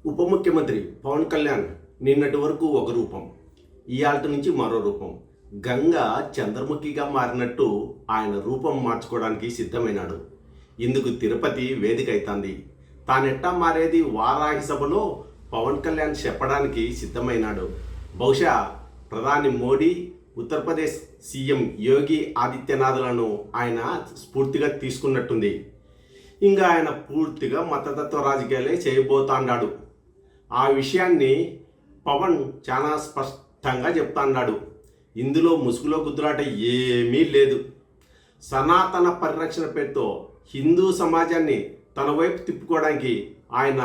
ఉప ముఖ్యమంత్రి పవన్ కళ్యాణ్ నిన్నటి వరకు ఒక రూపం, ఇయాల్టి నుంచి మరో రూపం. గంగ చంద్రముఖిగా మారినట్టు ఆయన రూపం మార్చుకోవడానికి సిద్ధమైనాడు. ఇందుకు తిరుపతి వేదిక అవుతుంది. తానెట్టా మారేది వారాహి సభలో పవన్ కళ్యాణ్ చెప్పడానికి సిద్ధమైనాడు. బహుశా ప్రధాని మోడీ, ఉత్తరప్రదేశ్ సీఎం యోగి ఆదిత్యనాథ్లను ఆయన స్ఫూర్తిగా తీసుకున్నట్టుంది. ఇంకా ఆయన పూర్తిగా మతతత్వ రాజకీయాలే చేయబోతాండాడు. ఆ విషయాన్ని పవన్ చాలా స్పష్టంగా చెప్తాన్నాడు. ఇందులో ముసుగులో గుద్దులాట ఏమీ లేదు. సనాతన పరిరక్షణ పేరుతో హిందూ సమాజాన్ని తన వైపు తిప్పుకోవడానికి ఆయన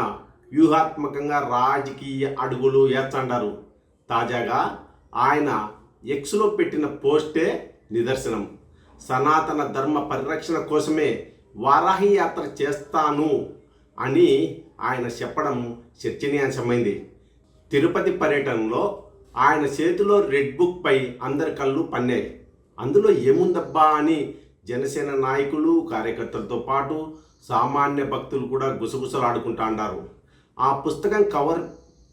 వ్యూహాత్మకంగా రాజకీయ అడుగులు వేస్తాండారు. తాజాగా ఆయన ఎక్స్లో పెట్టిన పోస్టే నిదర్శనం. సనాతన ధర్మ పరిరక్షణ కోసమే వారాహి యాత్ర చేస్తాను అని ఆయన చెప్పడం చర్చనీయాంశమైంది. తిరుపతి పర్యటనలో ఆయన చేతిలో రెడ్ బుక్ పై అందరి కళ్ళు పన్నాయి. అందులో ఏముందబ్బా అని జనసేన నాయకులు, కార్యకర్తలతో పాటు సామాన్య భక్తులు కూడా గుసగుసలాడుకుంటా. ఆ పుస్తకం కవర్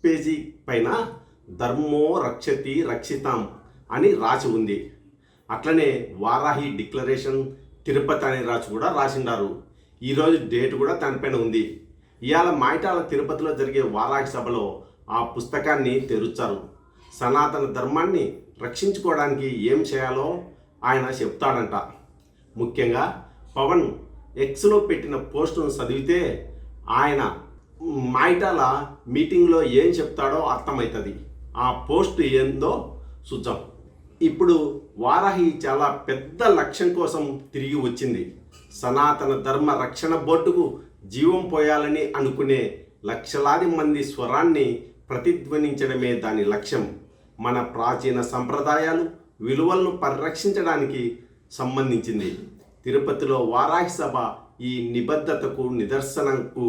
పేజీ పైన ధర్మో రక్షతి రక్షితాం అని రాసి ఉంది. అట్లనే వారాహి డిక్లరేషన్ తిరుపతి అనే రాసి కూడా రాసిండారు. ఈరోజు డేట్ కూడా దానిపైన ఉంది. ఇవాళ మాయిటాల తిరుపతిలో జరిగే వారాహి సభలో ఆ పుస్తకాన్ని తెరుచారు. సనాతన ధర్మాన్ని రక్షించుకోవడానికి ఏం చేయాలో ఆయన చెప్తాడంట. ముఖ్యంగా పవన్ ఎక్స్లో పెట్టిన పోస్టును చదివితే ఆయన మాయిటాల మీటింగ్లో ఏం చెప్తాడో అర్థమవుతుంది. ఆ పోస్ట్ ఏందో చూద్దాం. ఇప్పుడు వారాహి చాలా పెద్ద లక్ష్యం కోసం తిరిగి వచ్చింది. సనాతన ధర్మ రక్షణ బోర్డుకు జీవం పోయాలని అనుకునే లక్షలాది మంది స్వరాన్ని ప్రతిధ్వనించడమే దాని లక్ష్యం. మన ప్రాచీన సంప్రదాయాలు, విలువలను పరిరక్షించడానికి సంబంధించింది. తిరుపతిలో వారాహి సభ ఈ నిబద్ధతకు నిదర్శనంకు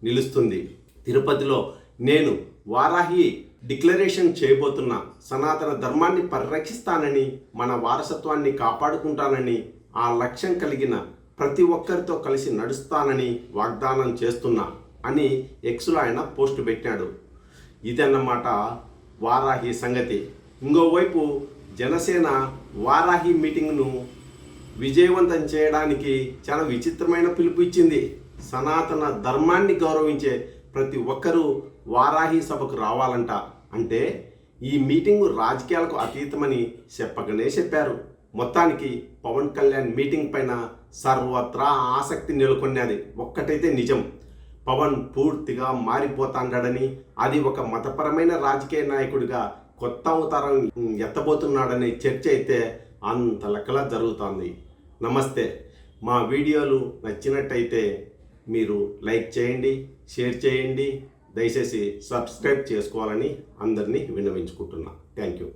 నిలుస్తుంది. తిరుపతిలో నేను వారాహి డిక్లరేషన్ చేయబోతున్నా, సనాతన ధర్మాన్ని పరిరక్షిస్తానని, మన వారసత్వాన్ని కాపాడుకుంటానని, ఆ లక్ష్యం కలిగిన ప్రతి ఒక్కరితో కలిసి నడుస్తానని వాగ్దానం చేస్తున్నా అని ఎక్స్లో ఆయన పోస్ట్ పెట్టాడు. ఇదన్నమాట వారాహి సంగతి. ఇంకోవైపు జనసేన వారాహి మీటింగ్ను విజయవంతం చేయడానికి చాలా విచిత్రమైన పిలుపు ఇచ్చింది. సనాతన ధర్మాన్ని గౌరవించే ప్రతి ఒక్కరూ వారాహి సభకు రావాలంట. అంటే ఈ మీటింగు రాజకీయాలకు అతీతమని చెప్పకనే చెప్పారు. మొత్తానికి పవన్ కళ్యాణ్ మీటింగ్ పైన సర్వత్రా ఆసక్తి నెలకొన్నది. ఒక్కటైతే నిజం, పవన్ పూర్తిగా మారిపోతాడని, అది ఒక మతపరమైన రాజకీయ నాయకుడిగా కొత్త అవతారం ఎత్తబోతున్నాడనే చర్చ అయితే అంత లెక్కలా జరుగుతోంది. నమస్తే. మా వీడియోలు నచ్చినట్టయితే మీరు లైక్ చేయండి, షేర్ చేయండి, దయచేసి సబ్స్క్రైబ్ చేసుకోవాలని అందరినీ విన్నవించుకుంటున్నా. Thank you.